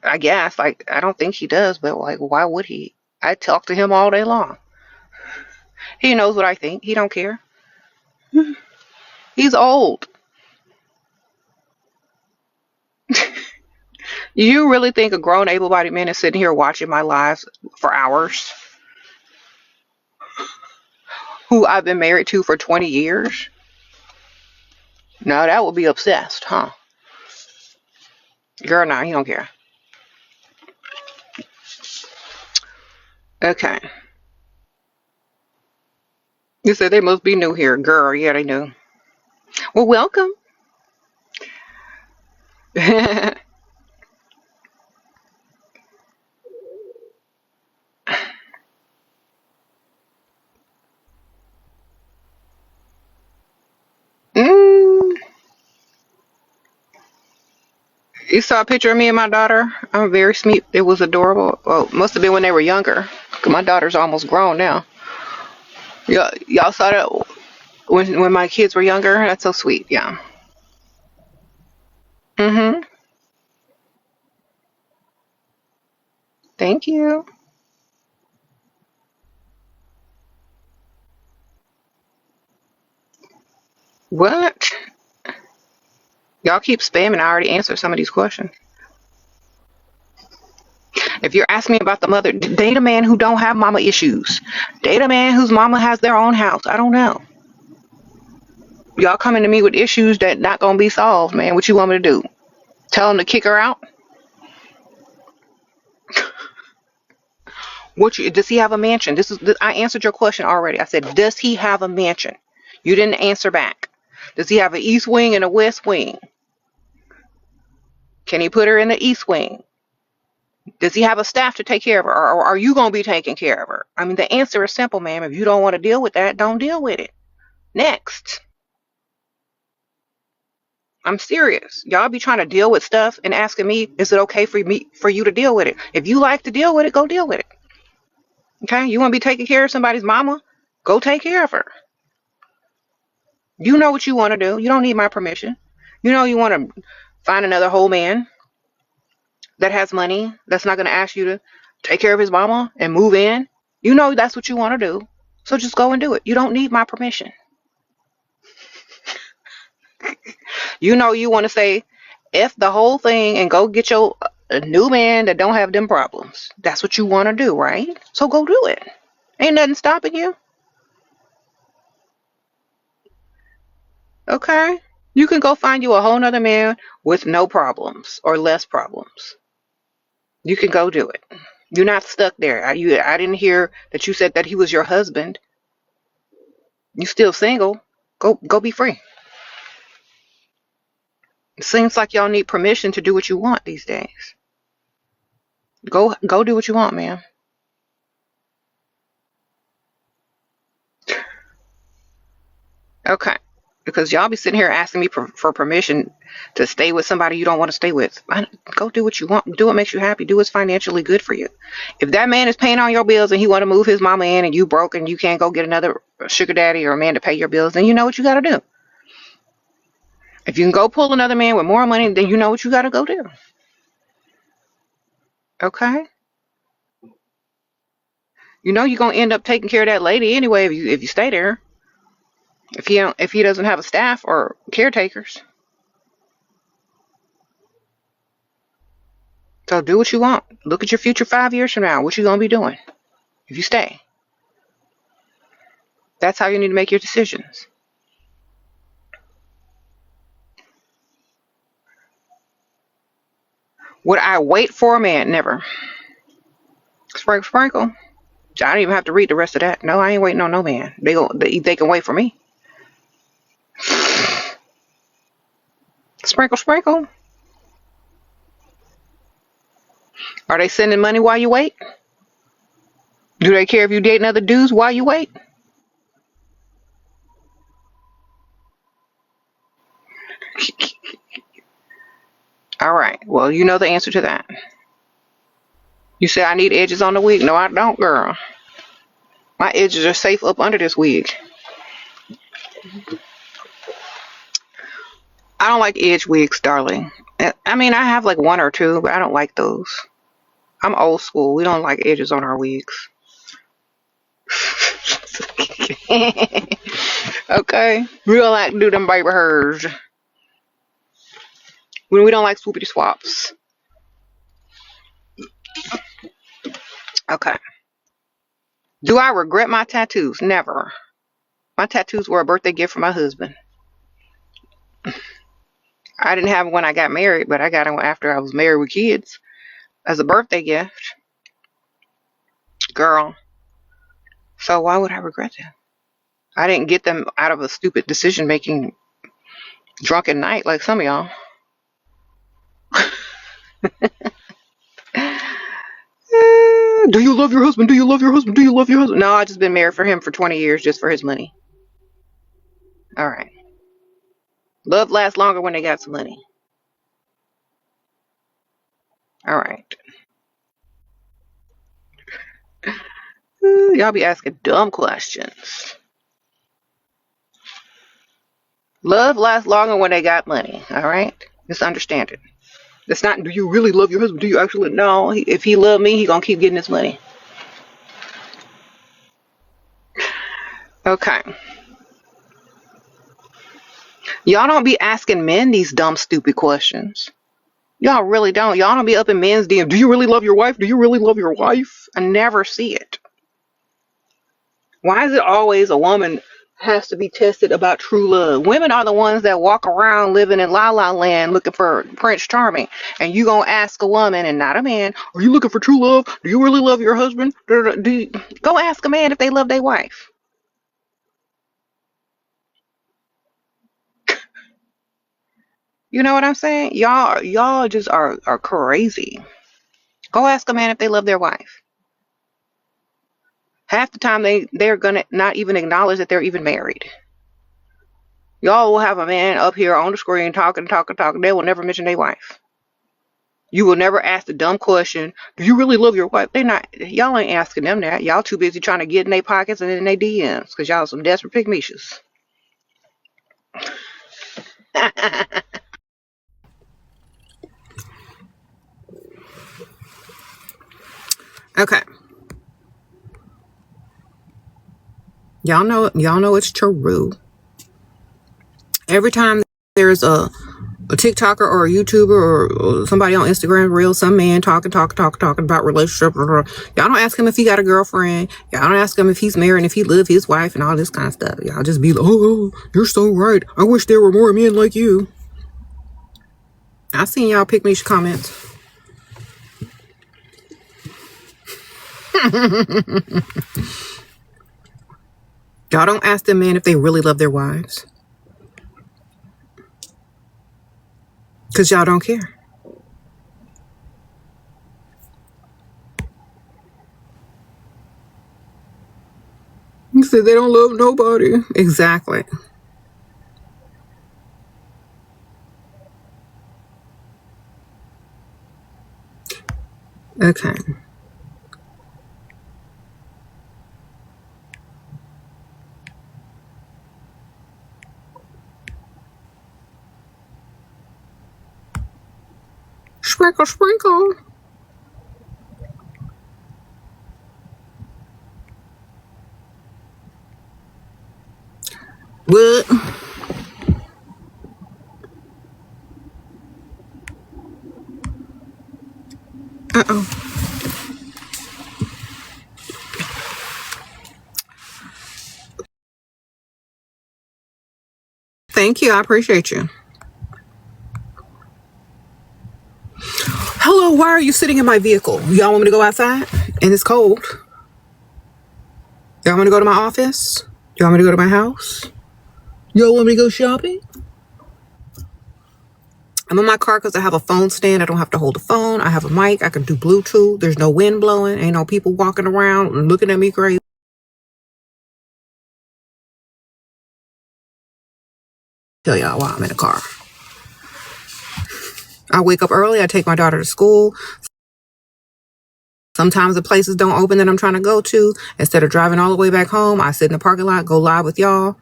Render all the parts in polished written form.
I guess, like, I don't think he does, but like, why would he? I talk to him all day long. He knows what I think. He don't care. He's old. You really think a grown, able-bodied man is sitting here watching my lives for hours? Who I've been married to for 20 years? No, that would be obsessed, huh? Girl, no, he don't care. Okay. You said they must be new here. Girl, yeah, they knew. Well, welcome. Mm, you saw a picture of me and my daughter? I'm very sweet. It was adorable. Well, must have been when they were younger. 'Cause my daughter's almost grown now. Y'all saw that when my kids were younger? That's so sweet. Yeah. Mm-hmm. Thank you. What? Y'all keep spamming. I already answered some of these questions. If you're asking me about the mother, date a man who don't have mama issues. Date a man whose mama has their own house. I don't know. Y'all coming to me with issues that not gonna be solved, man. What you want me to do? Tell him to kick her out? Does he have a mansion? I answered your question already. I said, does he have a mansion? You didn't answer back. Does he have an east wing and a west wing? Can he put her in the east wing? Does he have a staff to take care of her, or are you gonna be taking care of her? I mean, the answer is simple, ma'am. If you don't want to deal with that, don't deal with it. Next. I'm serious. Y'all be trying to deal with stuff and asking me, is it okay for you to deal with it? If you like to deal with it, go deal with it. Okay? You want to be taking care of somebody's mama? Go take care of her. You know what you want to do. You don't need my permission. You know you want to find another whole man that has money that's not going to ask you to take care of his mama and move in. You know that's what you want to do. So just go and do it. You don't need my permission. You know you want to say F the whole thing and go get your a new man that don't have them problems. That's what you want to do, right? So go do it. Ain't nothing stopping you. Okay? You can go find you a whole nother man with no problems or less problems. You can go do it. You're not stuck there. I didn't hear that you said that he was your husband. You still single. Go be free. It seems like y'all need permission to do what you want these days. Go do what you want, man. Okay. Because y'all be sitting here asking me for permission to stay with somebody you don't want to stay with. Go do what you want. Do what makes you happy. Do what's financially good for you. If that man is paying all your bills and he want to move his mama in and you broke and you can't go get another sugar daddy or a man to pay your bills, then you know what you got to do. If you can go pull another man with more money, then you know what you got to go do. Okay? You know you're going to end up taking care of that lady anyway if you stay there. If he doesn't have a staff or caretakers. So do what you want. Look at your future 5 years from now. What you gonna be doing if you stay? That's how you need to make your decisions. Would I wait for a man? Never. Sprinkle, sprinkle. I don't even have to read the rest of that. No, I ain't waiting on no man. They can wait for me. Sprinkle, sprinkle. Are they sending money while you wait? Do they care if you dating other dudes while you wait? All right. Well, you know the answer to that. You say I need edges on the wig. No, I don't, girl. My edges are safe up under this wig. I don't like edge wigs, darling. I mean, I have like one or two, but I don't like those. I'm old school. We don't like edges on our wigs. Okay? We don't like to do them baby hairs. When we don't like swoopity swaps. Okay. Do I regret my tattoos? Never. My tattoos were a birthday gift from my husband. I didn't have them when I got married, but I got them after I was married with kids as a birthday gift. Girl. So why would I regret them? I didn't get them out of a stupid decision making drunken night like some of y'all. Do you love your husband? Do you love your husband? Do you love your husband? No, I just been married for him for 20 years just for his money. All right. Love lasts longer when they got some money. All right. Y'all be asking dumb questions. Love lasts longer when they got money. All right. Just understand it. It's not, do you really love your husband? Do you actually? No. If he love me, he gonna keep getting his money. Okay. Y'all don't be asking men these dumb, stupid questions. Y'all really don't. Y'all don't be up in men's DM. Do you really love your wife? Do you really love your wife? I never see it. Why is it always a woman has to be tested about true love? Women are the ones that walk around living in La La Land looking for Prince Charming. And you gonna ask a woman and not a man, are you looking for true love? Do you really love your husband? Go ask a man if they love their wife. You know what I'm saying? Y'all just are crazy. Go ask a man if they love their wife. Half the time they're gonna not even acknowledge that they're even married. Y'all will have a man up here on the screen talking. They will never mention their wife. You will never ask the dumb question, do you really love your wife? Y'all ain't asking them that. Y'all too busy trying to get in their pockets and in their DMs because y'all some desperate pygmies. Okay. Y'all know it's true. Every time there's a TikToker or a YouTuber or somebody on Instagram reel, some man talking about relationship. Y'all don't ask him if he got a girlfriend. Y'all don't ask him if he's married and if he live his wife and all this kind of stuff. Y'all just be like, oh, you're so right. I wish there were more men like you. I seen y'all pick me comments. Y'all don't ask them men if they really love their wives. Because y'all don't care. You said they don't love nobody. Exactly. Okay. Sprinkle, sprinkle. What? Uh-oh. Thank you. I appreciate you. Hello, why are you sitting in my vehicle? Y'all want me to go outside? And it's cold. Y'all want to go to my office? Y'all want me to go to my house? Y'all want me to go shopping? I'm in my car because I have a phone stand. I don't have to hold the phone. I have a mic. I can do Bluetooth. There's no wind blowing. Ain't no people walking around and looking at me crazy. Tell y'all why I'm in the car. I wake up early. I take my daughter to school. Sometimes the places don't open that I'm trying to go to. Instead of driving all the way back home, I sit in the parking lot, go live with y'all,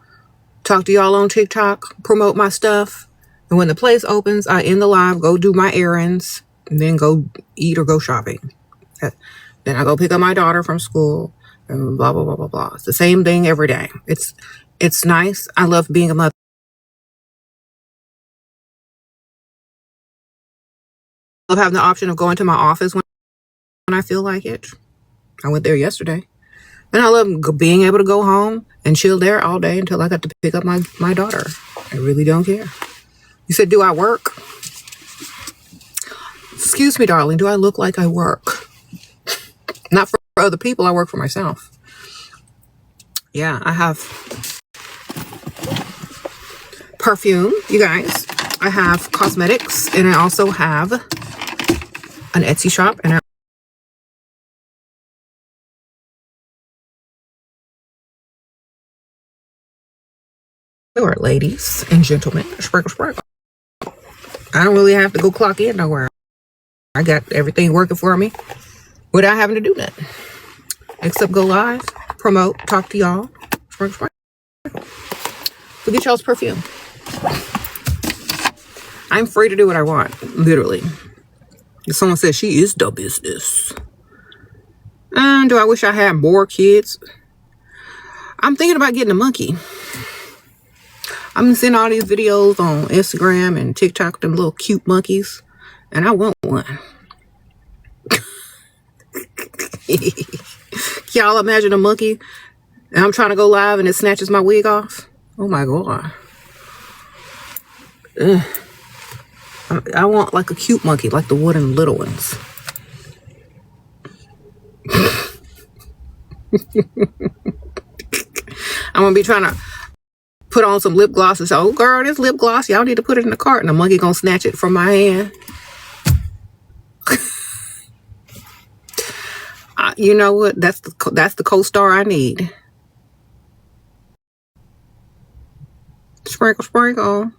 talk to y'all on TikTok, promote my stuff. And when the place opens, I end the live, go do my errands, and then go eat or go shopping. Then I go pick up my daughter from school, and blah blah blah blah blah. It's the same thing every day. It's nice. I love being a mother. I love having the option of going to my office when I feel like it. I went there yesterday. And I love being able to go home and chill there all day until I got to pick up my daughter. I really don't care. You said, do I work? Excuse me, darling. Do I look like I work? Not for other people. I work for myself. Yeah, I have perfume, you guys. I have cosmetics, and I also have an Etsy shop. And ladies and gentlemen, sprinkle, sprinkle. I don't really have to go clock in nowhere. I got everything working for me without having to do that. Except go live, promote, talk to y'all. Sprinkle, sprinkle. So get y'all's perfume. I'm free to do what I want, literally. If someone says she is the business. And do I wish I had more kids? I'm thinking about getting a monkey. I'm seeing all these videos on Instagram and TikTok, them little cute monkeys, and I want one. Y'all imagine a monkey, and I'm trying to go live, and it snatches my wig off? Oh my God. Ugh. I want like a cute monkey, like the wooden little ones. I'm gonna be trying to put on some lip gloss and say, oh girl, this lip gloss, y'all need to put it in the cart, and the monkey gonna snatch it from my hand. You know what? That's the co-star I need. Sprinkle, sprinkle.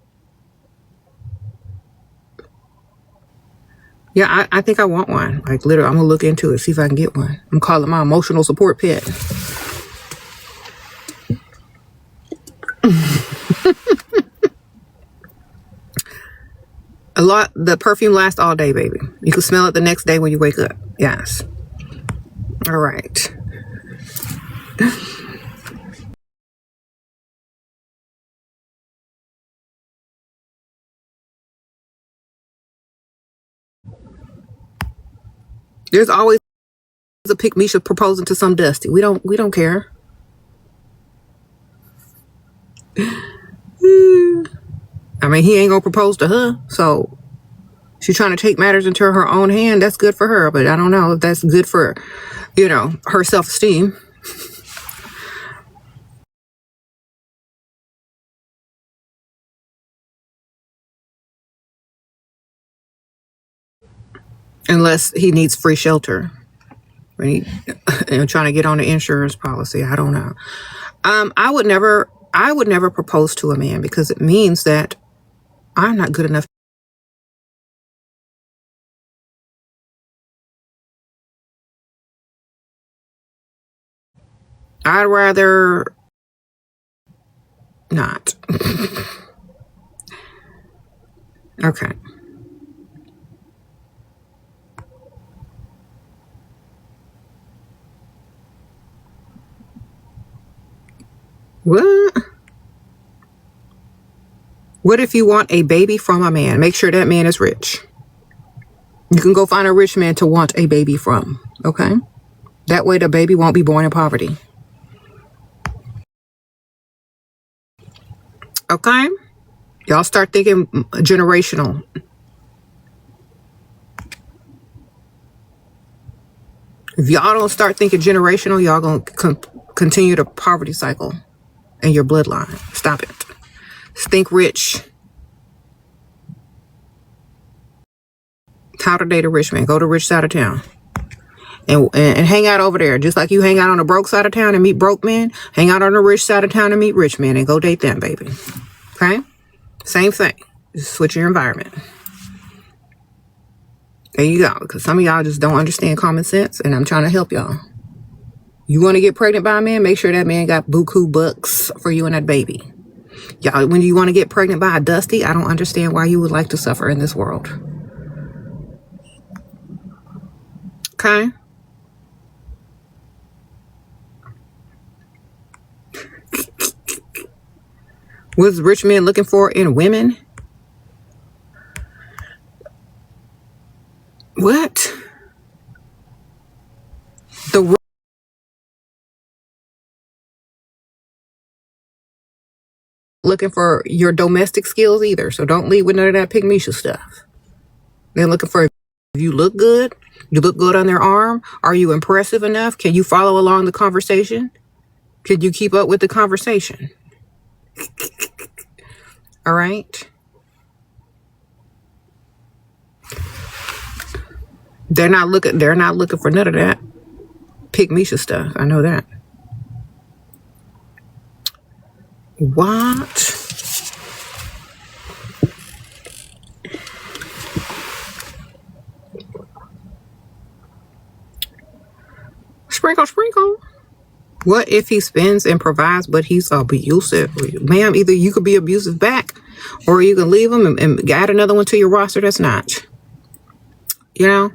Yeah, I think I want one. Like literally, I'm gonna look into it, see if I can get one. I'm calling my emotional support pet. The perfume lasts all day, baby. You can smell it the next day when you wake up. Yes. All right. There's always a pick Misha proposing to some Dusty. We don't care. I mean, he ain't gonna propose to her, so she's trying to take matters into her own hand. That's good for her, but I don't know if that's good for, her self-esteem. Unless he needs free shelter. When trying to get on the insurance policy. I don't know. I would never propose to a man because it means that I'm not good enough. I'd rather not. Okay. What? What if you want a baby from a man? Make sure that man is rich. You can go find a rich man to want a baby from. Okay? That way the baby won't be born in poverty. Okay? Y'all start thinking generational. If y'all don't start thinking generational, y'all gonna continue the poverty cycle in your bloodline. Stop it. Think rich. How to date a rich man. Go to rich side of town. And hang out over there. Just like you hang out on the broke side of town and meet broke men, hang out on the rich side of town and meet rich men and go date them, baby. Okay? Same thing. Just switch your environment. There you go. Because some of y'all just don't understand common sense, and I'm trying to help y'all. You want to get pregnant by a man? Make sure that man got buku bucks for you and that baby. Y'all, when you want to get pregnant by a Dusty, I don't understand why you would like to suffer in this world. Okay? What's rich men looking for in women? What? The looking for your domestic skills either, so don't lead with none of that pygmisha stuff. They're looking for if you look good on their arm. Are you impressive enough? Can you follow along the conversation? Can you keep up with the conversation? All right. They're not looking for none of that pygmisha stuff. I know that. What? Sprinkle, sprinkle. What if he spends and provides, but he's abusive? Ma'am, either you could be abusive back, or you can leave him and add another one to your roster that's not. You know?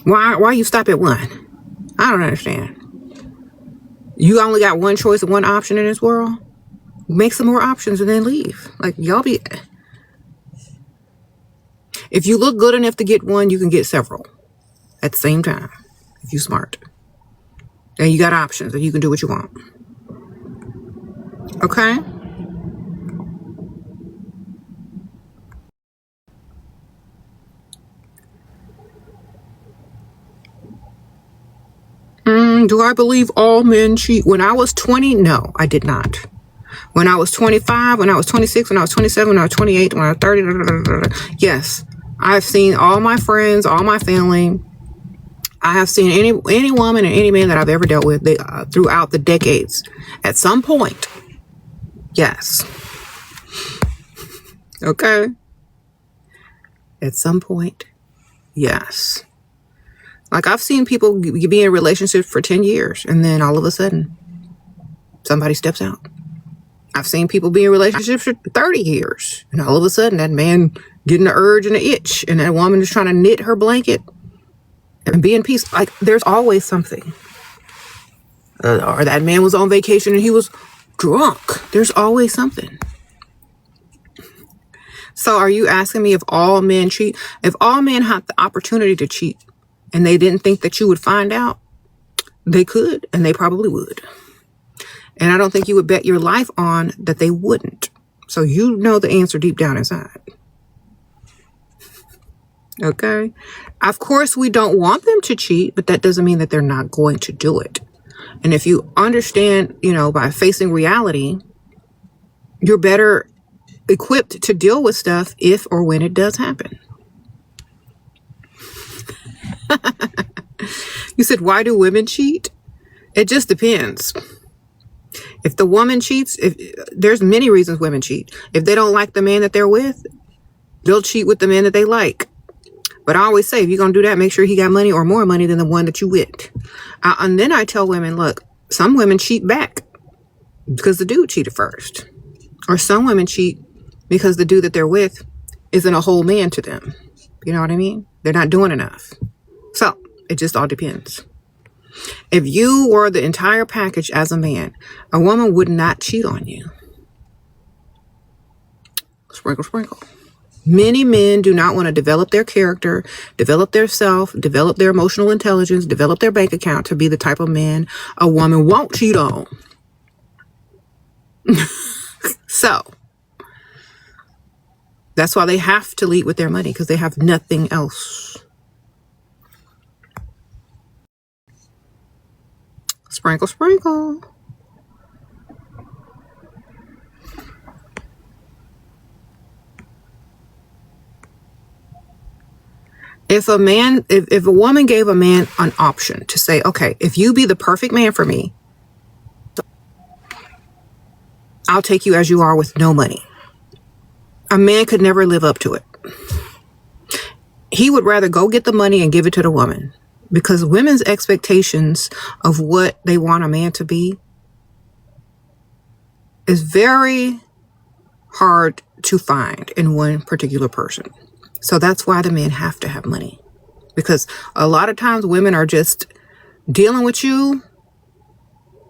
Why you stop at one? I don't understand. You only got one choice and one option in this world? Make some more options and then leave. Like, y'all be... If you look good enough to get one, you can get several at the same time. If you're smart. And you got options and you can do what you want. Okay? Do I believe all men cheat? When I was 20, no, I did not. When I was 25, when I was 26, when I was 27, when I was 28, when I was 30, yes. I've seen all my friends, all my family. I have seen any woman and any man that I've ever dealt with throughout the decades. At some point, yes. Okay. At some point, yes. Like, I've seen people be in relationships for 10 years, and then all of a sudden, somebody steps out. I've seen people be in relationships for 30 years, and all of a sudden, that man getting the urge and the itch, and that woman is trying to knit her blanket and be in peace. Like, there's always something. Or that man was on vacation and he was drunk. There's always something. So are you asking me if all men cheat? If all men had the opportunity to cheat and they didn't think that you would find out, they could, and they probably would. And I don't think you would bet your life on that they wouldn't. So you know the answer deep down inside. Okay? Of course, we don't want them to cheat, but that doesn't mean that they're not going to do it. And if you understand, by facing reality, you're better equipped to deal with stuff if or when it does happen. You said, why do women cheat? It just depends. If the woman cheats, there's many reasons women cheat. If they don't like the man that they're with, they'll cheat with the man that they like. But I always say, if you're going to do that, make sure he got money or more money than the one that you with. And then I tell women, look, some women cheat back because the dude cheated first. Or some women cheat because the dude that they're with isn't a whole man to them. You know what I mean? They're not doing enough. So it just all depends. If you were the entire package as a man, a woman would not cheat on you. Sprinkle, sprinkle. Many men do not want to develop their character, develop their self, develop their emotional intelligence, develop their bank account to be the type of man a woman won't cheat on. So that's why they have to lead with their money, because they have nothing else. Sprinkle, sprinkle. If a woman gave a man an option to say, okay, if you be the perfect man for me, I'll take you as you are with no money. A man could never live up to it. He would rather go get the money and give it to the woman Because women's expectations of what they want a man to be is very hard to find in one particular person. So that's why the men have to have money. Because a lot of times women are just dealing with you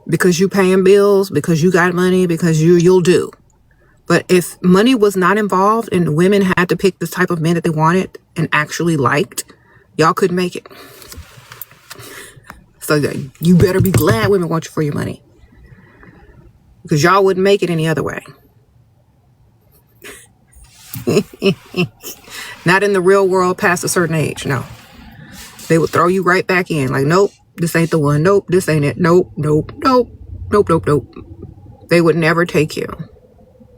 because you paying bills, because you got money, because you'll do. But if money was not involved and women had to pick the type of men that they wanted and actually liked, y'all couldn't make it. So you better be glad women want you for your money. Because y'all wouldn't make it any other way. Not in the real world past a certain age, no. They would throw you right back in. Like, nope, this ain't the one. Nope, this ain't it. Nope, nope, nope, nope, nope, nope. They would never take you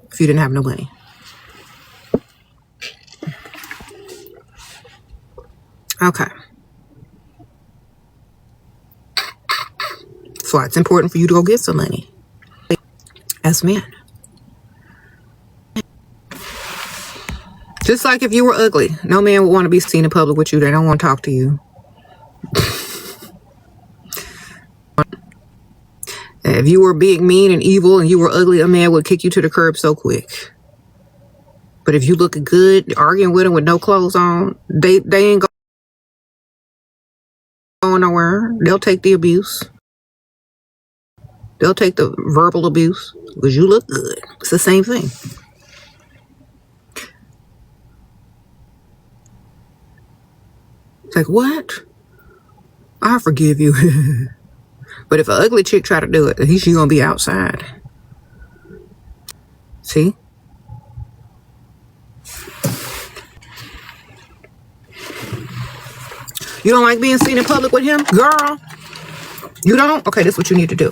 if you didn't have no money. Okay. That's why it's important for you to go get some money. As men. Just like if you were ugly, no man would want to be seen in public with you. They don't want to talk to you. If you were being mean and evil and you were ugly, a man would kick you to the curb so quick. But if you look good, arguing with them with no clothes on, they ain't going nowhere. They'll take the abuse. They'll take the verbal abuse because you look good. It's the same thing. It's like, what? I forgive you. But if an ugly chick try to do it, she's going to be outside. See? You don't like being seen in public with him? Girl, you don't? Okay, this is what you need to do.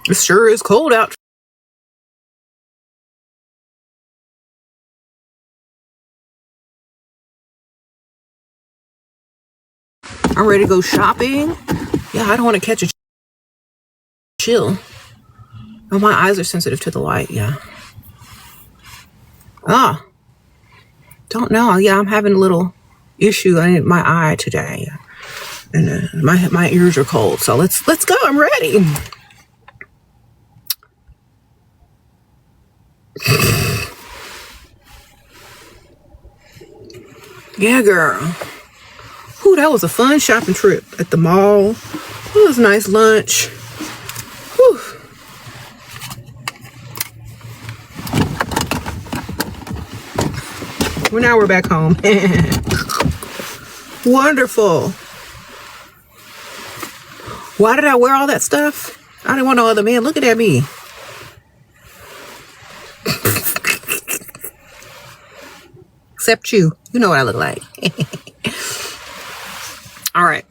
It sure is cold out. I'm ready to go shopping. Yeah, I don't want to catch a chill. Oh, my eyes are sensitive to the light, yeah. Don't know. Yeah, I'm having a little issue in my eye today. And my ears are cold. So let's go. I'm ready. Yeah, girl. Ooh, that was a fun shopping trip at the mall. It was a nice lunch. Whew. Well, now we're back home. Wonderful. Why did I wear all that stuff? I didn't want no other man looking at me. Except you. You know what I look like. All right.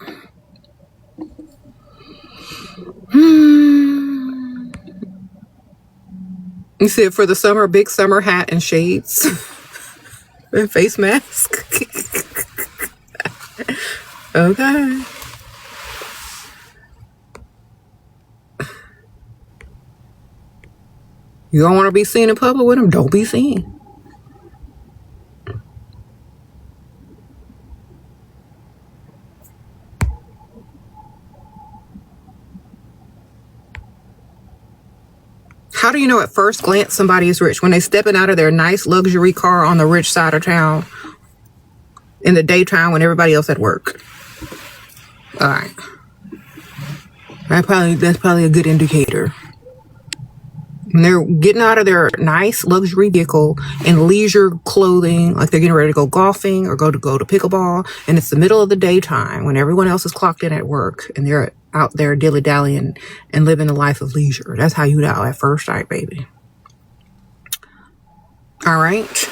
You said for the summer, big summer hat and shades. And face mask. Okay. You don't want to be seen in public with him? Don't be seen. How do you know at first glance somebody is rich? When they stepping out of their nice luxury car on the rich side of town in the daytime when everybody else at work. All right. That's probably a good indicator. When they're getting out of their nice luxury vehicle in leisure clothing, like they're getting ready to go golfing or go to pickleball, and it's the middle of the daytime when everyone else is clocked in at work and they're out there dilly-dallying and living the life of leisure. That's how you know at first sight, baby. All right?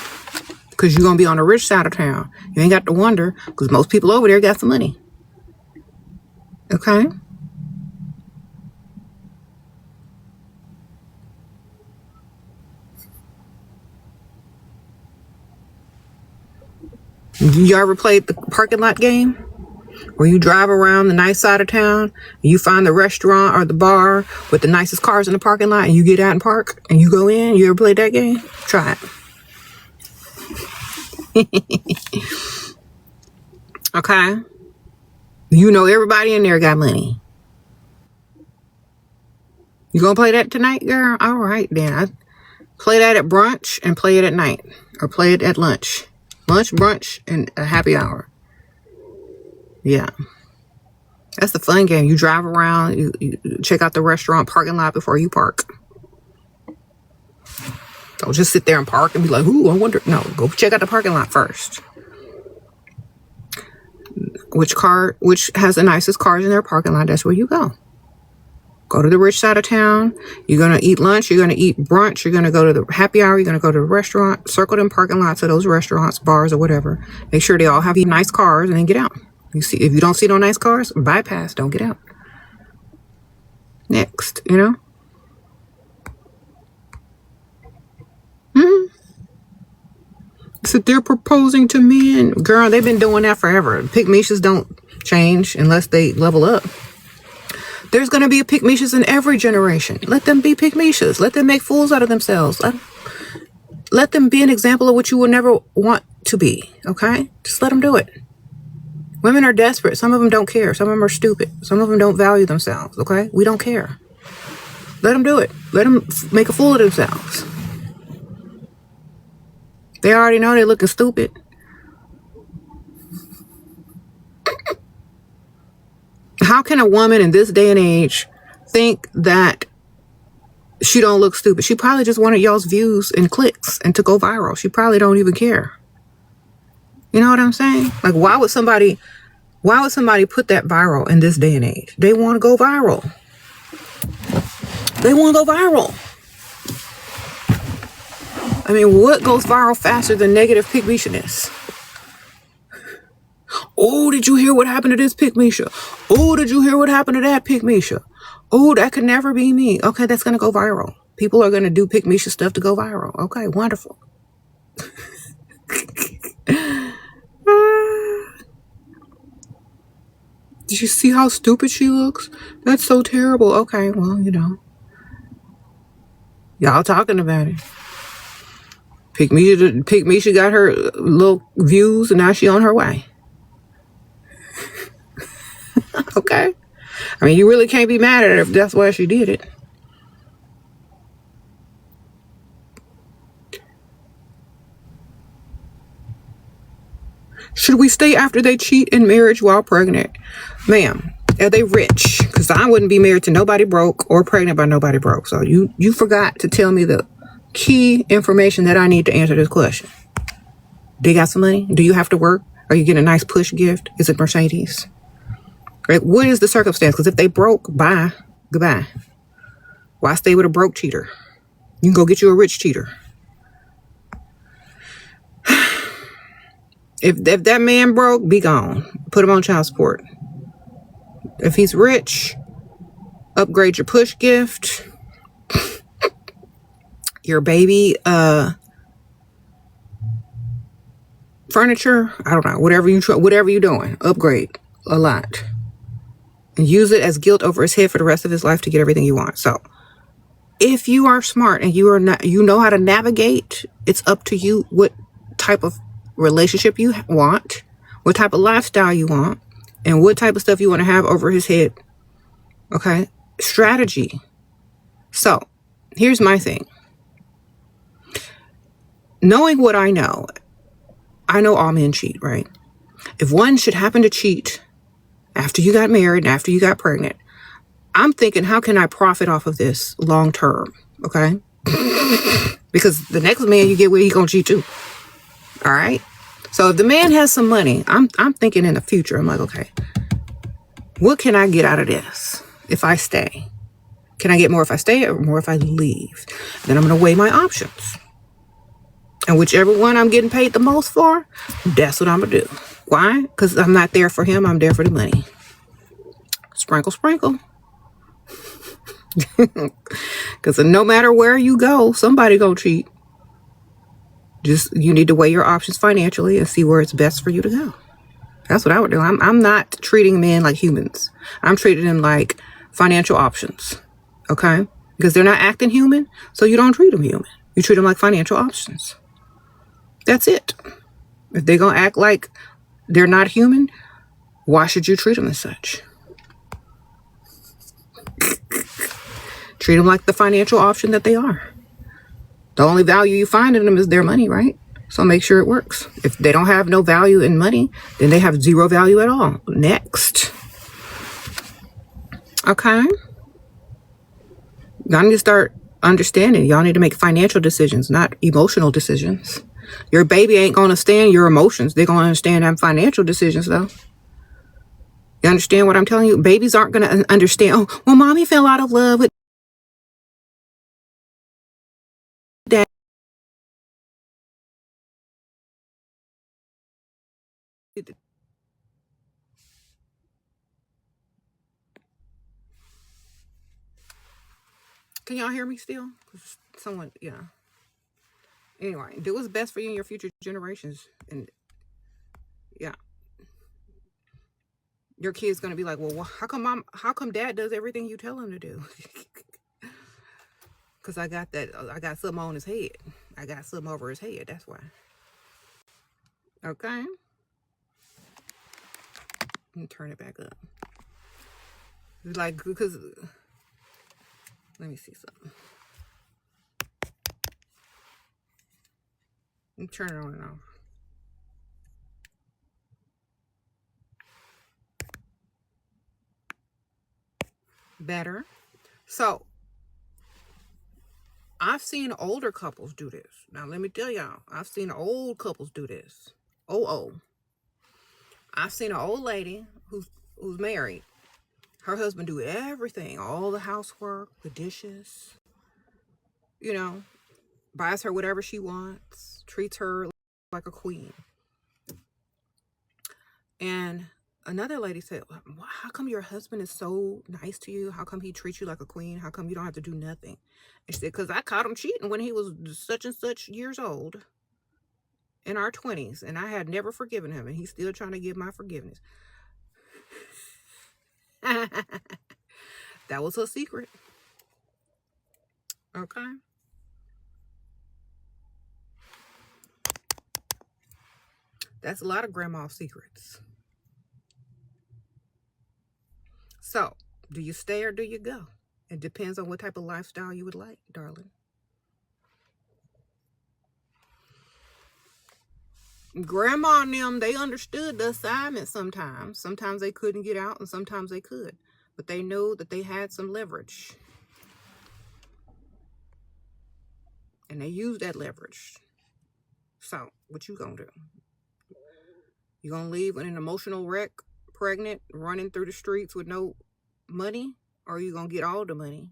Because you're going to be on the rich side of town. You ain't got to wonder because most people over there got some money. Okay. You ever played the parking lot game? Where you drive around the nice side of town, and you find the restaurant or the bar with the nicest cars in the parking lot, and you get out and park, and you go in. You ever played that game? Try it. Okay. You know everybody in there got money. You gonna play that tonight, girl? All right, then. I play that at brunch and play it at night, or play it at lunch. Lunch, brunch, and a happy hour. Yeah. That's the fun game. You drive around, you check out the restaurant parking lot before you park. Don't just sit there and park and be like, ooh, I wonder. No, go check out the parking lot first. Which has the nicest cars in their parking lot, that's where you go. Go to the rich side of town. You're going to eat lunch. You're going to eat brunch. You're going to go to the happy hour. You're going to go to the restaurant. Circle them parking lots of those restaurants, bars, or whatever. Make sure they all have nice cars and then get out. You see, if you don't see no nice cars, bypass. Don't get out. Next, you know? So they're proposing to men. Girl, they've been doing that forever. Pygmishas don't change unless they level up. There's going to be Pygmishas in every generation. Let them be Pygmishas. Let them make fools out of themselves. Let them be an example of what you would never want to be. Okay? Just let them do it. Women are desperate. Some of them don't care. Some of them are stupid. Some of them don't value themselves. Okay? We don't care. Let them do it. Let them make a fool of themselves. They already know they're looking stupid. How can a woman in this day and age think that she don't look stupid? She probably just wanted y'all's views and clicks and to go viral. She probably don't even care. You know what I'm saying? Like, why would somebody put that viral in this day and age? They want to go viral. They want to go viral. I mean, what goes viral faster than negative pygmishness? Oh, did you hear what happened to this pygmisha? Oh, did you hear what happened to that pygmisha? Oh, that could never be me. Okay, that's going to go viral. People are going to do pygmisha stuff to go viral. Okay, wonderful. Did you see how stupid she looks? That's so terrible. Okay, well, you know. Y'all talking about it. Pygmisha got her little views and now she on her way. Okay. I mean, you really can't be mad at her if that's why she did it. Should we stay after they cheat in marriage while pregnant? Ma'am, are they rich? Because I wouldn't be married to nobody broke or pregnant by nobody broke. So you forgot to tell me the key information that I need to answer this question. They got some money? Do you have to work? Are you getting a nice push gift? Is it Mercedes? Right? What is the circumstance? Because if they broke, bye, goodbye. Why stay with a broke cheater? You can go get you a rich cheater. If that man broke, be gone. Put him on child support. If he's rich, upgrade your push gift. Your baby furniture. I don't know. Whatever you're doing, upgrade a lot. And use it as guilt over his head for the rest of his life to get everything you want. So if you are smart and you know how to navigate, it's up to you what type of relationship you want, what type of lifestyle you want, and what type of stuff you want to have over his head. Okay? Strategy. So here's my thing. Knowing what I know all men cheat, right? If one should happen to cheat after you got married and after you got pregnant, I'm thinking, how can I profit off of this long term? Okay? Because the next man you get with, he's going to cheat too. All right? So if the man has some money, I'm thinking in the future. I'm like, okay, what can I get out of this if I stay? Can I get more if I stay or more if I leave? Then I'm going to weigh my options. And whichever one I'm getting paid the most for, that's what I'm going to do. Why? Because I'm not there for him. I'm there for the money. Sprinkle, sprinkle. Because no matter where you go, somebody gonna cheat. Just you need to weigh your options financially and see where it's best for you to go. That's what I would do. I'm not treating men like humans. I'm treating them like financial options. Okay? Because they're not acting human, so you don't treat them human. You treat them like financial options. That's it. If they're gonna act like they're not human, why should you treat them as such? Treat them like the financial option that they are. The only value you find in them is their money, right? So make sure it works. If they don't have no value in money, then they have zero value at all. Next. Okay? Y'all need to start understanding. Y'all need to make financial decisions, not emotional decisions. Your baby ain't going to stand your emotions. They're going to understand them financial decisions, though. You understand what I'm telling you? Babies aren't going to understand, oh, well, mommy fell out of love with dad. Can y'all hear me still? Someone, yeah. Anyway, do what's best for you and your future generations. And yeah, your kid's going to be like, well, how come dad does everything you tell him to do? Because I got something on his head. I got something over his head. That's why. Okay. Let me turn it back up. Like, because, let me see something. Let me turn it on and off. Better. So, I've seen older couples do this. Now, let me tell y'all, I've seen old couples do this. I've seen an old lady who's married. Her husband do everything, all the housework, the dishes, you know, buys her whatever she wants, treats her like a queen. And another lady said, how come your husband is so nice to you? How come he treats you like a queen? How come you don't have to do nothing? And she said, because I caught him cheating when he was such and such years old in our 20s. And I had never forgiven him. And he's still trying to give my forgiveness. That was her secret. Okay. That's a lot of grandma's secrets. So, do you stay or do you go? It depends on what type of lifestyle you would like, darling. Grandma and them, they understood the assignment sometimes. Sometimes they couldn't get out and sometimes they could. But they knew that they had some leverage. And they used that leverage. So, what you gonna do? You gonna leave an emotional wreck, pregnant, running through the streets with no money? Or are you gonna get all the money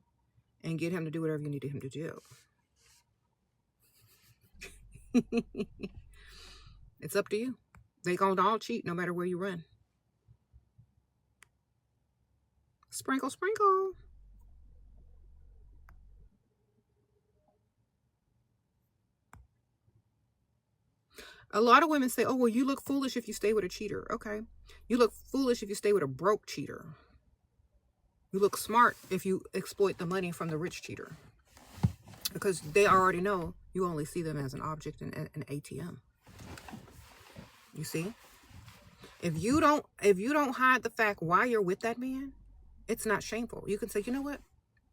and get him to do whatever you need him to do? It's up to you. They gonna all cheat no matter where you run. Sprinkle, sprinkle. A lot of women say, oh, well, you look foolish if you stay with a cheater. Okay. You look foolish if you stay with a broke cheater. You look smart if you exploit the money from the rich cheater. Because they already know you only see them as an object in an ATM. You see? If you don't hide the fact why you're with that man, it's not shameful. You can say, you know what?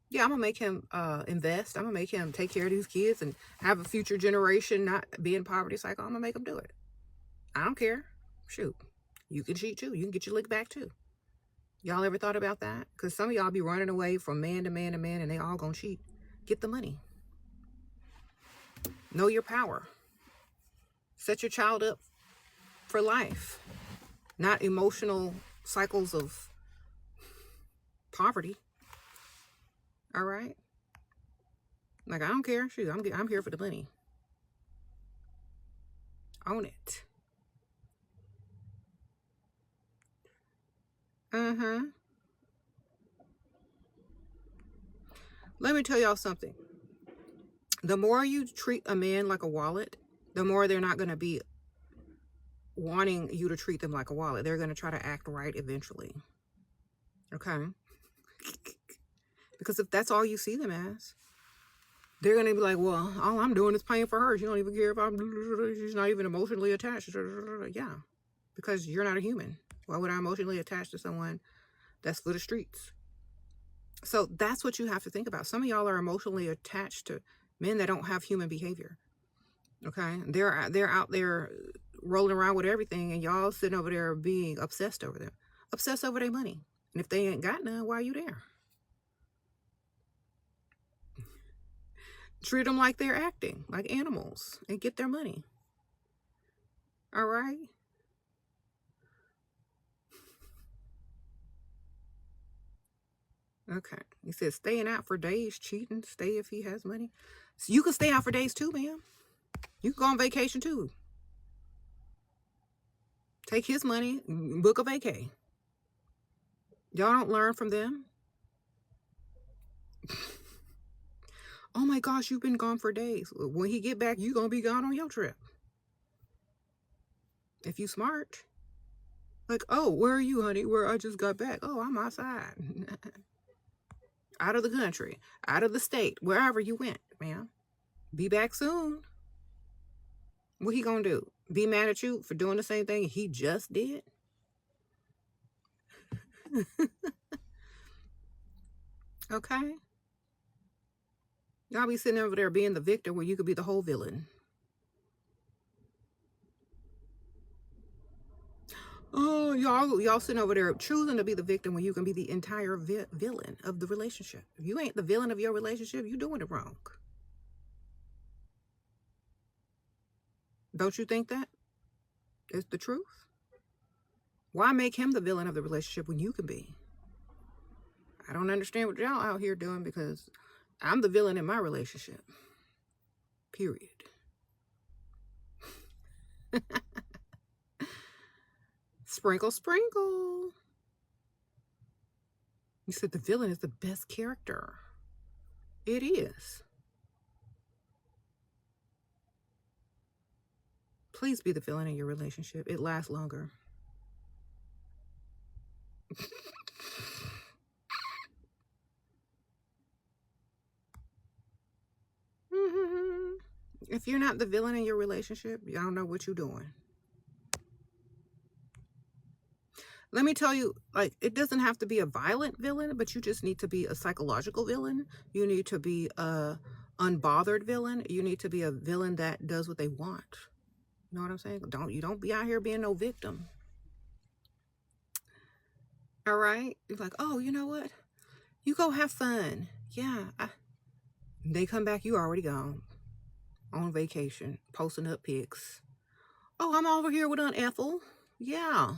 Yeah, I'm gonna make him invest. I'm gonna make him take care of these kids and have a future generation not be in poverty cycle. I'm gonna make him do it. I don't care. Shoot, you can cheat too. You can get your lick back too. Y'all ever thought about that? Because some of y'all be running away from man to man to man, and they all gonna cheat. Get the money. Know your power. Set your child up for life, not emotional cycles of poverty. All right. Like, I don't care. Shoot, I'm here for the money. Own it. Let me tell y'all something. The more you treat a man like a wallet, the more they're not going to be wanting you to treat them like a wallet. They're going to try to act right eventually. Okay? Because if that's all you see them as, they're going to be like, well, all I'm doing is paying for her. She don't even care if she's not even emotionally attached. Yeah, because you're not a human. Why would I emotionally attach to someone that's for the streets? So that's what you have to think about. Some of y'all are emotionally attached to men that don't have human behavior. Okay? They're out there rolling around with everything, and y'all sitting over there being obsessed over them. Obsessed over their money. And if they ain't got none, why are you there? Treat them like they're acting, like animals, and get their money. All right? Okay. He said staying out for days, cheating, stay if he has money. So you can stay out for days too, man. You can go on vacation too. Take his money, book a vacay. Y'all don't learn from them. Oh my gosh, you've been gone for days. When he get back, you gonna be gone on your trip. If you smart. Like, oh, where are you, honey? Where I just got back. Oh, I'm outside. Out of the country, out of the state, wherever you went, man. Be back soon. What he gonna do? Be mad at you for doing the same thing he just did? Okay? Y'all be sitting over there being the victim where you could be the whole villain. Oh, y'all sitting over there choosing to be the victim when you can be the entire villain of the relationship. If you ain't the villain of your relationship, you doing it wrong. Don't you think that? It's the truth. Why make him the villain of the relationship when you can be? I don't understand what y'all out here doing, because I'm the villain in my relationship. Period. Sprinkle, sprinkle. You said the villain is the best character. It is. Please be the villain in your relationship. It lasts longer. If you're not the villain in your relationship, you don't know what you're doing. Let me tell you, like, it doesn't have to be a violent villain, but you just need to be a psychological villain. You need to be a unbothered villain. You need to be a villain that does what they want. You know what I'm saying? You don't be out here being no victim. All right? You're like, oh, you know what? You go have fun. Yeah. They come back, you already gone. On vacation, posting up pics. Oh, I'm over here with Aunt Ethel. Yeah.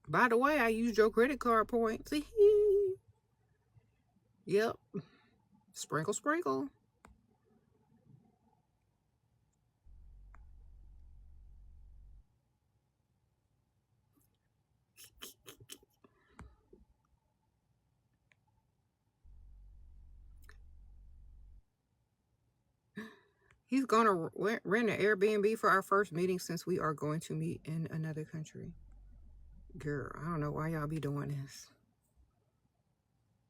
By the way, I used your credit card points. Yep. Sprinkle, sprinkle. He's going to rent an Airbnb for our first meeting since we are going to meet in another country. Girl, I don't know why y'all be doing this.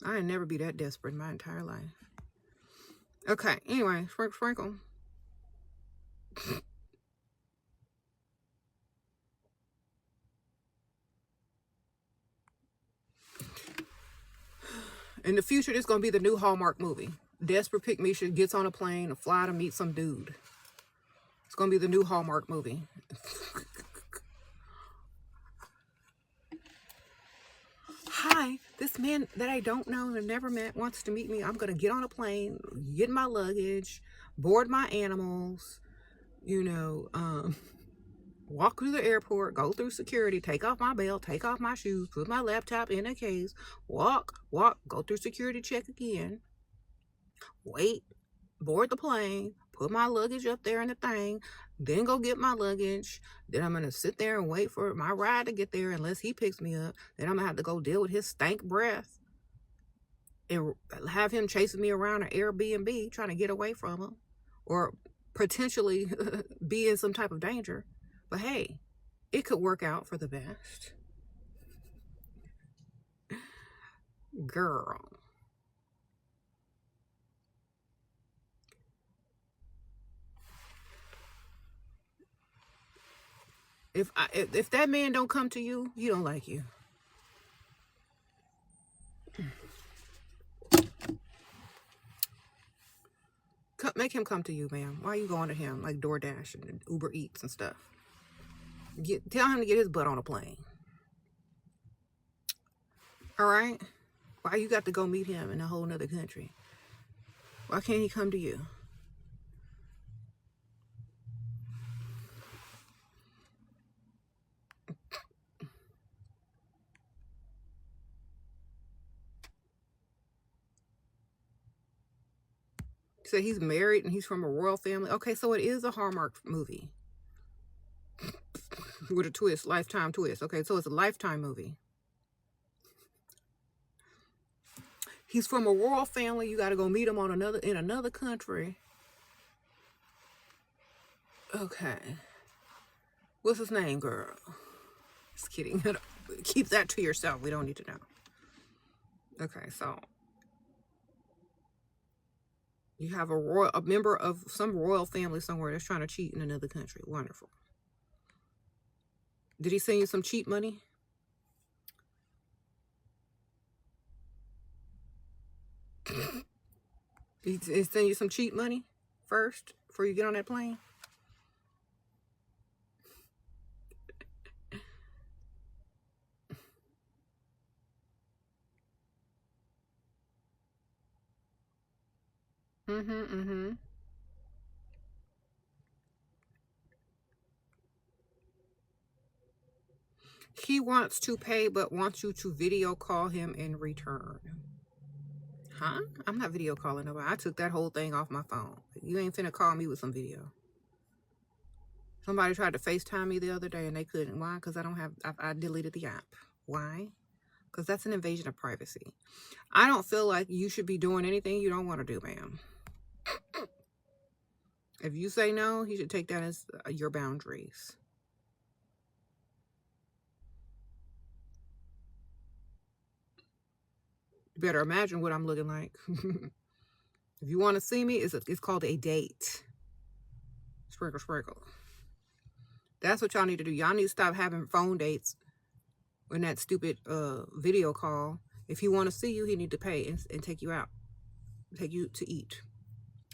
I ain't never be that desperate in my entire life. Okay, anyway, sprinkle, sprinkle. In the future, this is going to be the new Hallmark movie. Desperate Pick Misha gets on a plane and fly to meet some dude. It's going to be the new Hallmark movie. Hi, this man that I don't know and never met wants to meet me. I'm going to get on a plane, get my luggage, board my animals, walk through the airport, go through security, take off my belt, take off my shoes, put my laptop in a case, walk, go through security check again, wait, board the plane, put my luggage up there in the thing, then go get my luggage. Then I'm going to sit there and wait for my ride to get there unless he picks me up. Then I'm going to have to go deal with his stank breath and have him chasing me around an Airbnb trying to get away from him or potentially be in some type of danger. But hey, it could work out for the best. Girl. If that man don't come to you, he don't like you. Make him come to you, ma'am. Why are you going to him like DoorDash and Uber Eats and stuff? Tell him to get his butt on a plane. All right? Why you got to go meet him in a whole nother country? Why can't he come to you? So he's married and he's from a royal family. Okay, so it is a Hallmark movie. With a twist, lifetime twist. Okay, so it's a Lifetime movie. He's from a royal family. You got to go meet him in another country. Okay. What's his name, girl? Just kidding. Keep that to yourself. We don't need to know. Okay, so you have a member of some royal family somewhere that's trying to cheat in another country. Wonderful. Did he send you some cheat money? He send you some cheat money first before you get on that plane? He wants to pay, but wants you to video call him in return. Huh? I'm not video calling nobody. I took that whole thing off my phone. You ain't finna call me with some video. Somebody tried to FaceTime me the other day and they couldn't. Why? Because I deleted the app. Why? Because that's an invasion of privacy. I don't feel like you should be doing anything you don't want to do, ma'am. If you say no, you should take that as your boundaries. You better imagine what I'm looking like. If you want to see me, it's called a date. Sprinkle, sprinkle. That's what y'all need to do. Y'all need to stop having phone dates in that stupid video call. If he want to see you, he need to pay and take you out. Take you to eat.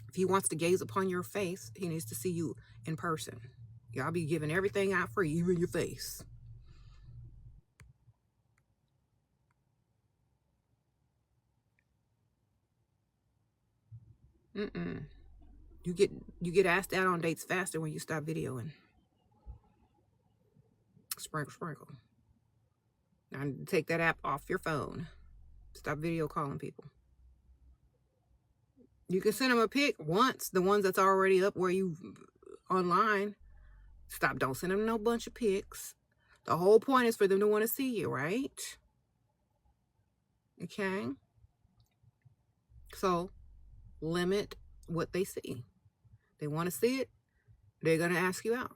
If he wants to gaze upon your face, he needs to see you in person. Y'all be giving everything out free, even your face. You get asked out on dates faster when you stop videoing. Sprinkle, sprinkle. Now take that app off your phone. Stop video calling people. You can send them a pic once, the ones that's already up where you online. Don't send them no bunch of pics. The whole point is for them to want to see you, right? Okay. So limit what they see. They want to see it, they're going to ask you out.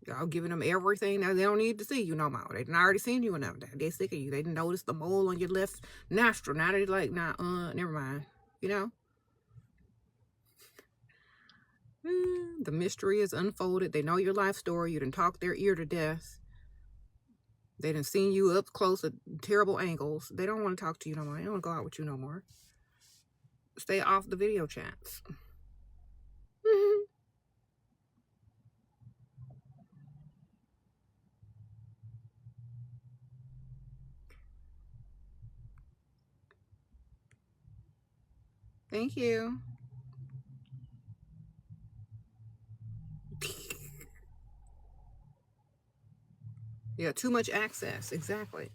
Y'all giving them everything that they don't need to see you no more. They done already seen you enough. They sick of you. They didn't notice the mole on your left nostril. Now they're like, nah, never mind. You know? The mystery is unfolded. They know your life story. You done talked their ear to death. They done seen you up close at terrible angles. They don't want to talk to you no more. They don't want to go out with you no more. Stay off the video chats. Thank you. Yeah, too much access. Exactly.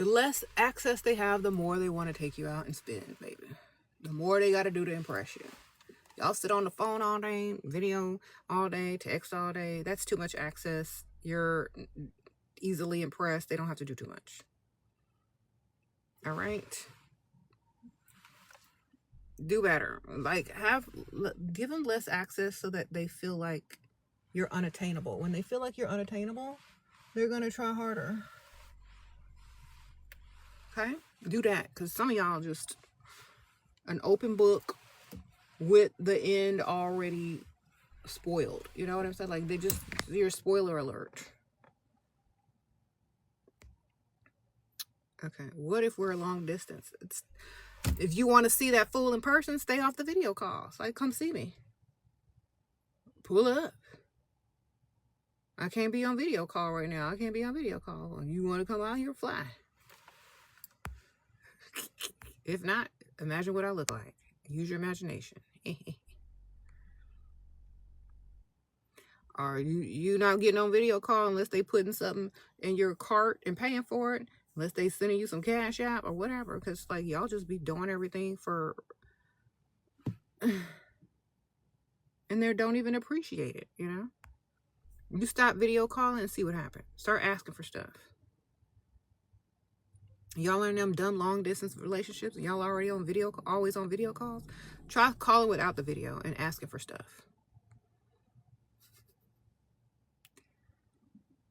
The less access they have, the more they want to take you out and spend, baby. The more they got to do to impress you. Y'all sit on the phone all day, video all day, text all day. That's too much access. You're easily impressed. They don't have to do too much. All right? Do better. Like, give them less access so that they feel like you're unattainable. When they feel like you're unattainable, they're going to try harder. Okay? Do that. Because some of y'all just an open book with the end already spoiled. You know what I'm saying? Like, you're spoiler alert. Okay, what if we're long distance? If you want to see that fool in person, stay off the video calls. Like, come see me. Pull up. I can't be on video call right now. I can't be on video call. You want to come out here, fly. If not, imagine what I look like. Use your imagination. Or you not getting on video call unless they putting something in your cart and paying for it. Unless they sending you some cash app or whatever. Because, like, y'all just be doing everything for... and they don't even appreciate it, you know? You stop video calling and see what happens. Start asking for stuff. Y'all in them dumb long distance relationships, y'all already on video, always on video calls. Try calling without the video and asking for stuff.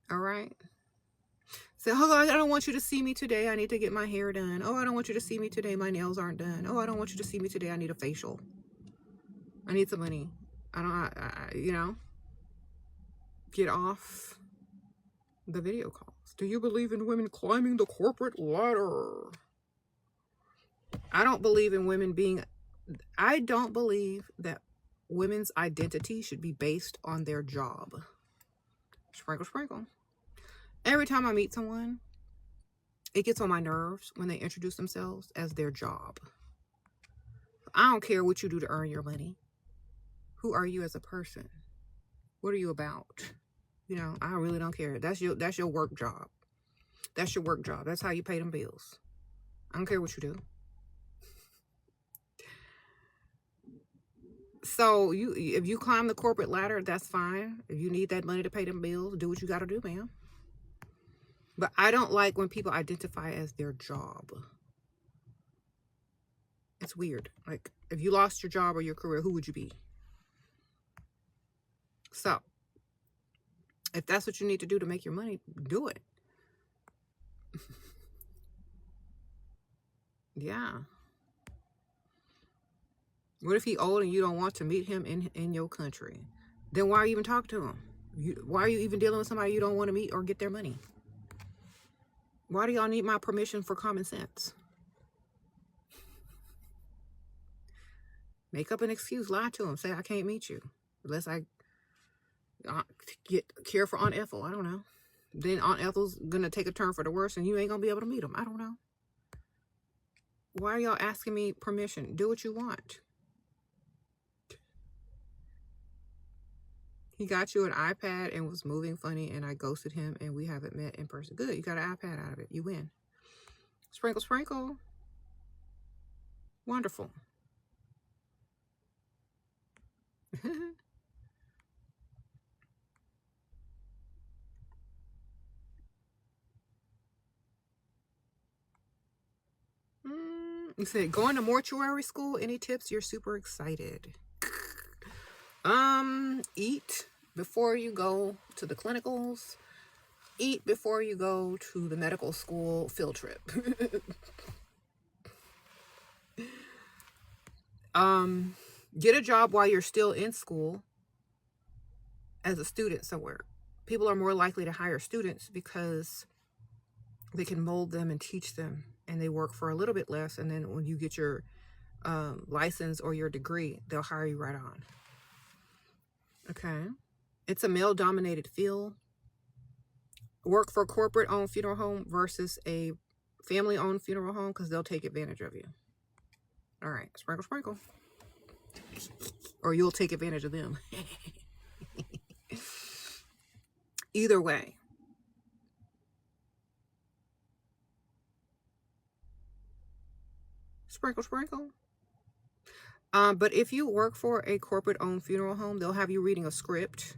All right. Say, oh, I don't want you to see me today. I need to get my hair done. Oh, I don't want you to see me today. My nails aren't done. Oh, I don't want you to see me today. I need a facial. I need some money. You know, get off the video calls. Do you believe in women climbing the corporate ladder? I don't believe in women being... I don't believe that women's identity should be based on their job. Sprinkle, sprinkle. Every time I meet someone, it gets on my nerves when they introduce themselves as their job. I don't care what you do to earn your money. Who are you as a person? What are you about? You know, I really don't care. That's your work job. That's your work job. That's how you pay them bills. I don't care what you do. So if you climb the corporate ladder, that's fine. If you need that money to pay them bills, do what you got to do, man. But I don't like when people identify as their job. It's weird. Like, if you lost your job or your career, who would you be? So, if that's what you need to do to make your money, do it. Yeah. What if he's old and you don't want to meet him in your country? Then why are you even talking to him? Why are you even dealing with somebody you don't want to meet or get their money? Why do y'all need my permission for common sense? Make up an excuse. Lie to him. Say, I can't meet you unless I care for Aunt Ethel. I don't know. Then Aunt Ethel's going to take a turn for the worse and you ain't going to be able to meet him. I don't know. Why are y'all asking me permission? Do what you want. He got you an iPad and was moving funny and I ghosted him and we haven't met in person. Good. You got an iPad out of it. You win. Sprinkle, sprinkle. Wonderful. You said going to mortuary school. Any tips? You're super excited. Eat before you go to the clinicals. Eat before you go to the medical school field trip. Get a job while you're still in school as a student somewhere. People are more likely to hire students because they can mold them and teach them and they work for a little bit less. And then when you get your license or your degree, they'll hire you right on. Okay. It's a male-dominated field. Work for a corporate-owned funeral home versus a family-owned funeral home because they'll take advantage of you. All right. Sprinkle, sprinkle. Or you'll take advantage of them. Either way. Sprinkle, sprinkle. But if you work for a corporate-owned funeral home, they'll have you reading a script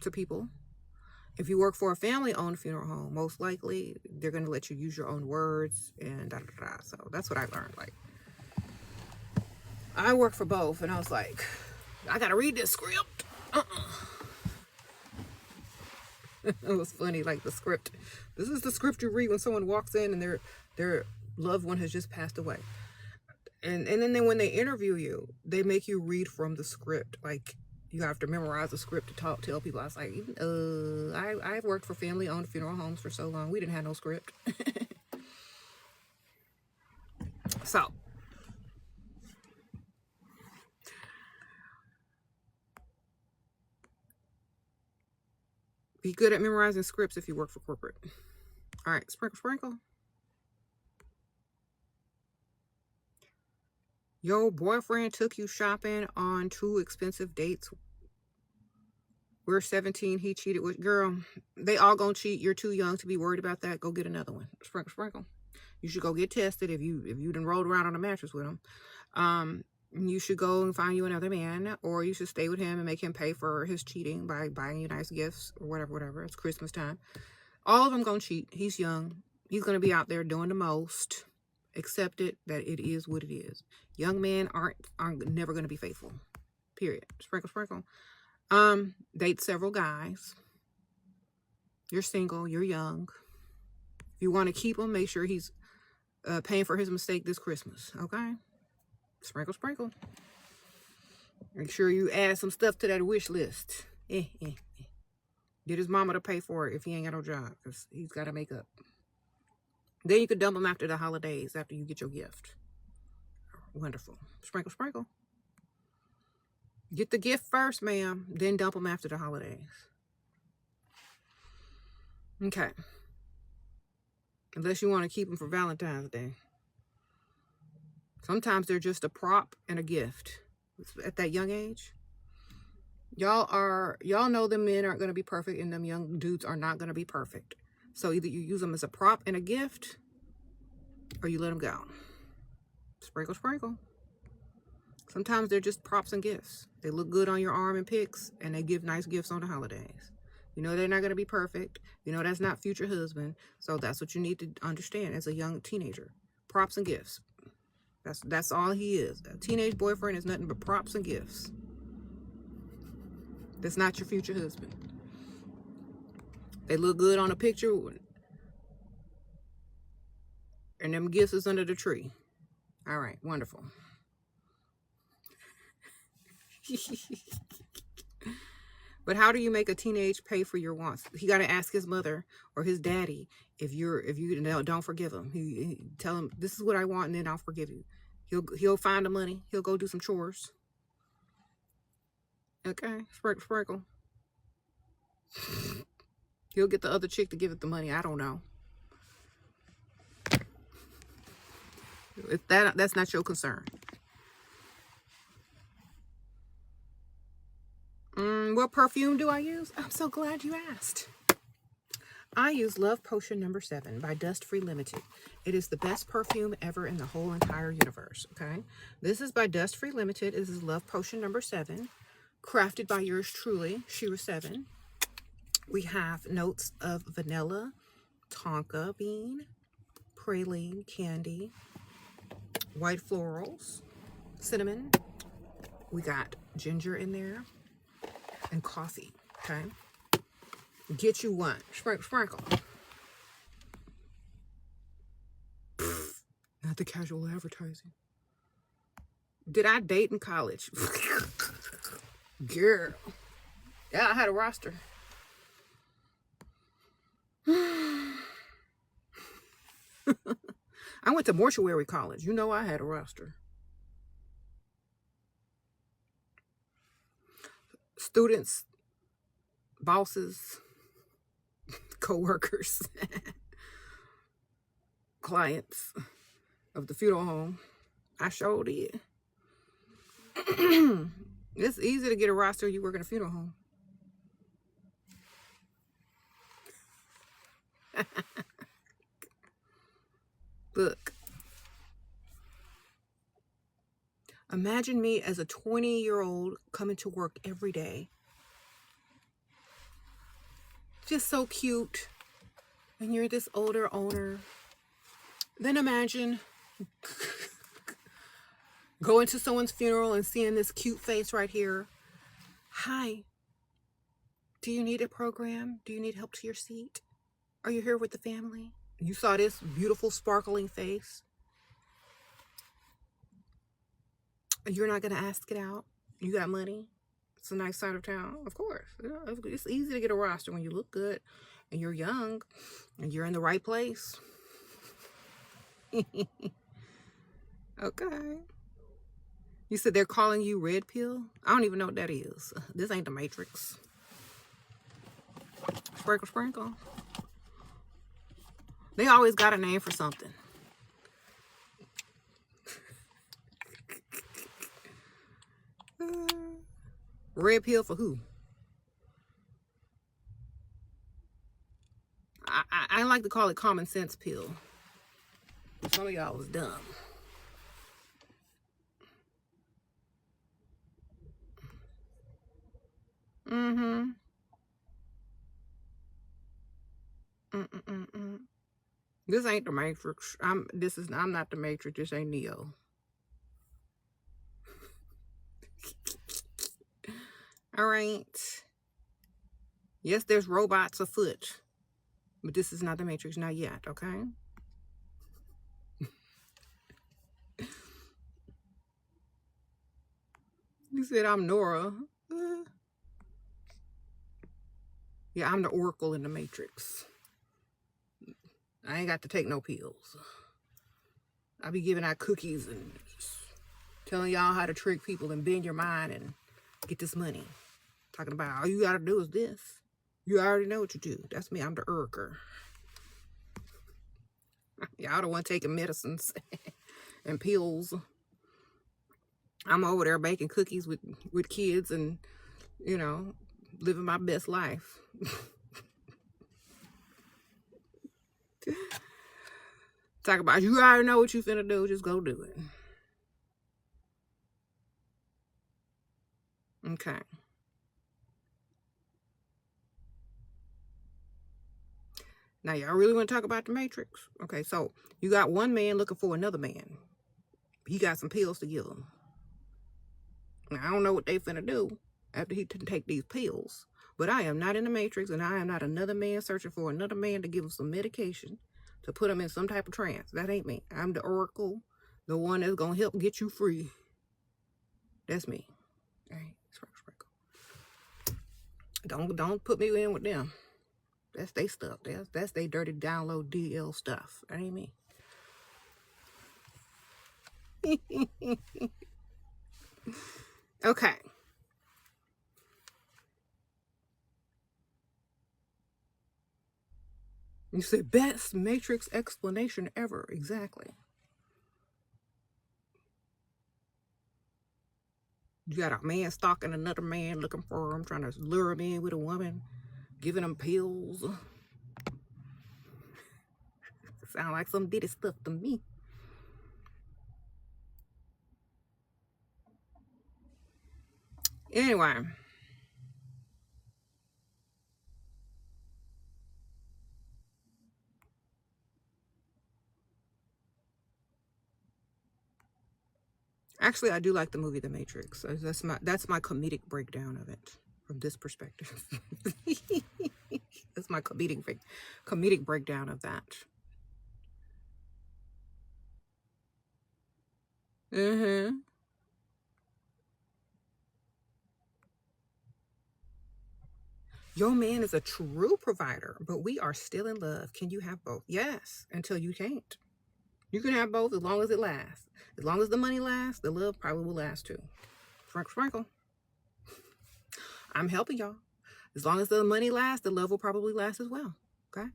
to people. If you work for a family-owned funeral home, most likely they're going to let you use your own words and da da da. So that's what I learned. Like, I work for both, and I was like, I got to read this script. It was funny, like the script. This is the script you read when someone walks in and their loved one has just passed away. And then when they interview you, they make you read from the script. Like, you have to memorize the script to tell people. I was like, I've worked for family-owned funeral homes for so long. We didn't have no script. So, be good at memorizing scripts if you work for corporate. All right, sprinkle, sprinkle. Your boyfriend took you shopping on 2 expensive dates. We're 17. He cheated with... Girl, they all gonna cheat. You're too young to be worried about that. Go get another one. Sprinkle, sprinkle. You should go get tested if you done rolled around on a mattress with him. You should go and find you another man, or you should stay with him and make him pay for his cheating by buying you nice gifts or whatever. It's Christmas time. All of them gonna cheat. He's young. He's gonna be out there doing the most. Accept it that it is what it is. Young men aren't never gonna be faithful. Period. Sprinkle, sprinkle. Date several guys. You're single. You're young. If you want to keep him, make sure he's paying for his mistake this Christmas. Okay? Sprinkle, sprinkle. Make sure you add some stuff to that wish list. Get his mama to pay for it if he ain't got no job, because he's got to make up. Then you could dump him after the holidays, after you get your gift. Wonderful. Sprinkle, sprinkle. Get the gift first, ma'am. Then dump him after the holidays. Okay. Unless you want to keep them for Valentine's Day. Sometimes they're just a prop and a gift. At that young age. Y'all know the men aren't going to be perfect, and them young dudes are not going to be perfect. So either you use them as a prop and a gift, or you let them go. Sprinkle, sprinkle. Sometimes they're just props and gifts. They look good on your arm in pics, and they give nice gifts on the holidays. You know they're not going to be perfect. You know that's not future husband. So that's what you need to understand as a young teenager. Props and gifts. That's all he is. A teenage boyfriend is nothing but props and gifts. That's not your future husband. They look good on a picture, and them gifts is under the tree. All right, wonderful. But how do you make a teenage pay for your wants? He got to ask his mother or his daddy if you don't forgive him. He tell him, this is what I want, and then I'll forgive you. He'll find the money. He'll go do some chores. Okay, sprinkle, sprinkle. He'll get the other chick to give it the money. I don't know. If that's not your concern. What perfume do I use? I'm so glad you asked. I use Love Potion No. 7 by Dust Free Limited. It is the best perfume ever in the whole entire universe, okay? This is by Dust Free Limited. This is Love Potion No. 7, crafted by yours truly, Sheraseven. We have notes of vanilla, tonka bean, praline candy, white florals, cinnamon. We got ginger in there, and coffee, okay? Get you one. Sprinkle, sprinkle. Not the casual advertising. Did I date in college? Girl. Yeah, I had a roster. I went to mortuary college. You know I had a roster. Students, bosses, co-workers, clients of the funeral home. I sure did. It's easy to get a roster if you work in a funeral home. Look, Imagine me as a 20-year-old coming to work every day. Just so cute. And you're this older owner. Then imagine going to someone's funeral and seeing this cute face right here. Hi. Do you need a program? Do you need help to your seat? Are you here with the family? You saw this beautiful sparkling face. You're not going to ask it out. You got money. It's a nice side of town. Of course. It's easy to get a roster when you look good and you're young and you're in the right place. Okay. You said they're calling you red pill? I don't even know what that is. This ain't the Matrix. Sprinkle, sprinkle. They always got a name for something. Red pill for who? I like to call it common sense pill. Some of y'all was dumb. Mm-hmm. This ain't the Matrix. I'm not the Matrix. This ain't Neo. All right. Yes, there's robots afoot, but this is not the Matrix, not yet. Okay. You said I'm Nora. Yeah, I'm the Oracle in the Matrix. I ain't got to take no pills. I be giving out cookies and telling y'all how to trick people and bend your mind and get this money. Talking about all you gotta do is this. You already know what you do. That's me. I'm the Urker. Y'all the one taking medicines and pills. I'm over there baking cookies with kids and, you know, living my best life. Talk about you already know what you finna do. Just go do it. Okay. Now, y'all really want to talk about the Matrix? Okay, so you got one man looking for another man. He got some pills to give him. Now, I don't know what they finna do after he take these pills. But I am not in the Matrix, and I am not another man searching for another man to give him some medication to put him in some type of trance. That ain't me. I'm the Oracle, the one that's going to help get you free. That's me. All right, sprinkle. Don't put me in with them. That's they stuff. That's they dirty download DL stuff. That ain't me. Okay. You said best Matrix explanation ever. Exactly. You got a man stalking another man, looking for him, trying to lure him in with a woman, giving him pills. Sound like some Diddy stuff to me. Anyway. Actually, I do like the movie The Matrix. That's my comedic breakdown of it from this perspective. That's my comedic breakdown of that. Mm-hmm. Your man is a true provider, but we are still in love. Can you have both? Yes, until you can't. You can have both as long as it lasts. As long as the money lasts, the love probably will last too. Sprinkle, sprinkle. I'm helping y'all. As long as the money lasts, the love will probably last as well. Okay?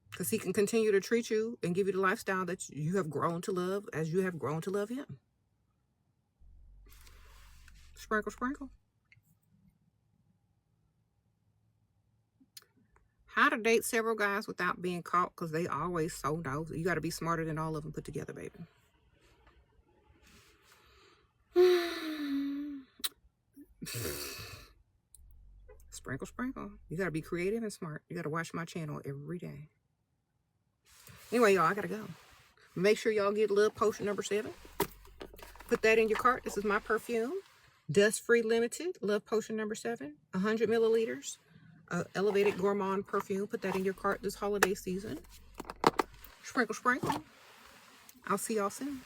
Because he can continue to treat you and give you the lifestyle that you have grown to love as you have grown to love him. Sprinkle, sprinkle. How to date several guys without being caught, because they always so nosy. You got to be smarter than all of them put together, baby. Sprinkle, sprinkle. You gotta be creative and smart. You gotta watch my channel every day. Anyway, y'all, I gotta go. Make sure y'all get Love Potion number 7. Put that in your cart. This is my perfume. Dust Free Limited. Love Potion number 7. 100 milliliters. Elevated Gourmand perfume. Put that in your cart this holiday season. Sprinkle, sprinkle. I'll see y'all soon.